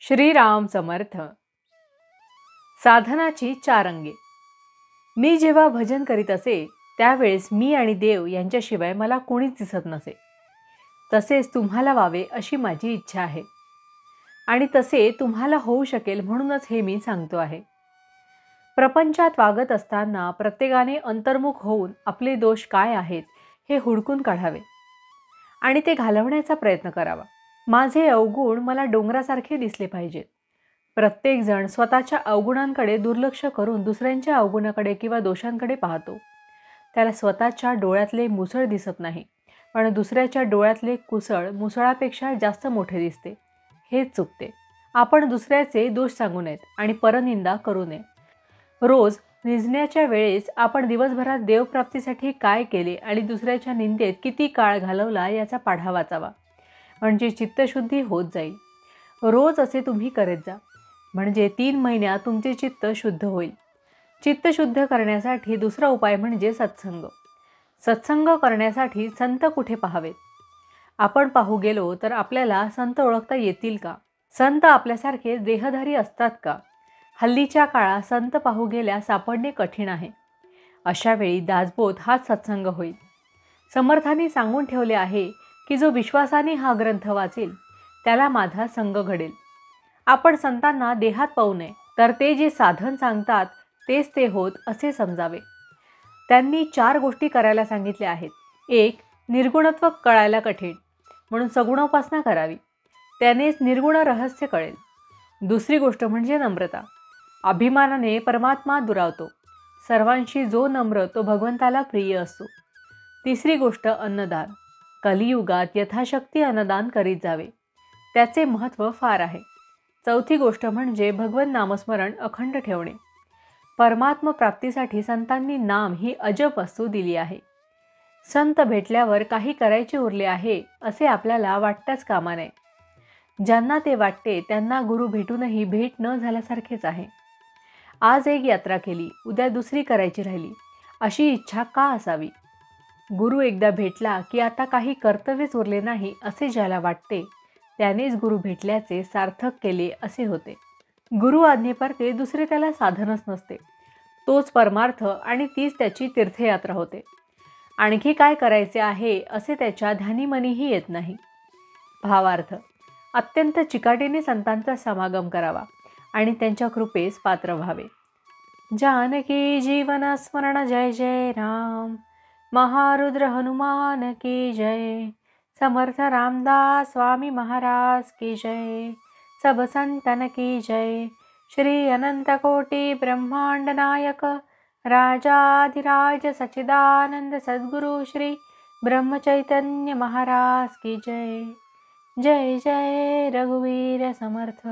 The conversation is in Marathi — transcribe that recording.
श्रीराम समर्थ। साधनाची चार अंगे। मी जेव्हा भजन करीत असे त्यावेळेस मी आणि देव यांच्याशिवाय मला कोणीच दिसत नसे। तसेच तुम्हाला व्हावे अशी माझी इच्छा आहे आणि तसे तुम्हाला होऊ शकेल म्हणूनच हे मी सांगतो आहे। प्रपंचात वागत असताना प्रत्येकाने अंतर्मुख होऊन आपले दोष काय आहेत हे हुडकून काढावे आणि ते घालवण्याचा प्रयत्न करावा। माझे अवगुण मला डोंगरासारखे दिसले पाहिजेत। प्रत्येक जण स्वतःच्या अवगुणांकडे दुर्लक्ष करून दुसऱ्यांच्या अवगुणाकडे किंवा दोषांकडे पाहतो। त्याला स्वतःच्या डोळ्यातले मुसळ दिसत नाही, पण दुसऱ्याच्या डोळ्यातले कुसळ मुसळापेक्षा जास्त मोठे दिसते। हेच चुकते। आपण दुसऱ्याचे दोष सांगू नयेत आणि परनिंदा करू नये। रोज निजण्याच्या वेळेस आपण दिवसभरात देवप्राप्तीसाठी काय केले आणि दुसऱ्याच्या निंदेत किती काळ घालवला याचा पाढा वाचावा, म्हणजे चित्तशुद्धी होत जाईल। रोज असे तुम्ही करत जा, म्हणजे 3 महिन्यात तुमचे चित्त शुद्ध होईल। चित्त शुद्ध करण्यासाठी दुसरा उपाय म्हणजे सत्संग। सत्संग करण्यासाठी संत कुठे पाहावेत? आपण पाहू गेलो तर आपल्याला संत ओळखता येतील का? संत आपल्यासारखे देहधारी असतात का? हल्लीच्या काळात संत पाहू गेल्यास सापडणे कठीण आहे। अशा वेळी दासबोध हाच सत्संग होईल। समर्थांनी सांगून ठेवले आहे की जो विश्वासाने हा ग्रंथ वाचेल त्याला माझा संग घडेल। आपण संतांना देहात पाहू नये, तर ते जे साधन सांगतात तेच ते होत असे समजावे। त्यांनी 4 गोष्टी करायला सांगितल्या आहेत। 1. निर्गुणत्व कळायला कठीण, म्हणून सगुणोपासना करावी, त्यानेच निर्गुण रहस्य कळेल। दुसरी गोष्ट म्हणजे नम्रता। अभिमानाने परमात्मा दुरावतो। सर्वांशी जो नम्र तो भगवंताला प्रिय असतो। तिसरी गोष्ट अन्नदान। कलियुगात यथाशक्ती अन्नदान करीत जावे, त्याचे महत्त्व फार आहे। चौथी गोष्ट म्हणजे भगवत नामस्मरण अखंड ठेवणे। परमात्म प्राप्तीसाठी संतांनी नाम ही अजब वस्तू दिली आहे। संत भेटल्यावर काही करायचे उरले आहे असे आपल्याला वाटताच कामा नये। ज्यांना ते वाटते त्यांना गुरु भेटूनही भेट न झाल्यासारखेच आहे। आज एक यात्रा केली, उद्या दुसरी करायची राहिली, अशी इच्छा का असावी? गुरु एकदा भेटला की आता काही कर्तव्यच उरले नाही असे ज्याला वाटते त्यानेच गुरु भेटल्याचे सार्थक केले असे होते। गुरु आज्ञेपरते दुसरे त्याला साधनच नसते। तोच परमार्थ आणि तीच त्याची तीर्थयात्रा होते। आणखी काय करायचे आहे असे त्याच्या ध्यानीमनीही येत नाही। भावार्थ, अत्यंत चिकाटीने संतांचा समागम करावा आणि त्यांच्या कृपेस पात्र व्हावे। जानकी जीवन स्मरण जय जय राम। महारुद्र हनुमान की जय। समर्थ रामदास स्वामी महाराज की जय। सब संतन की जय। श्री अनंत कोटि ब्रह्मांड नायक राजाधिराज सच्चिदानंद सद्गुरु श्री ब्रह्म चैतन्य महाराज की जय। जय जय रघुवीर समर्थ।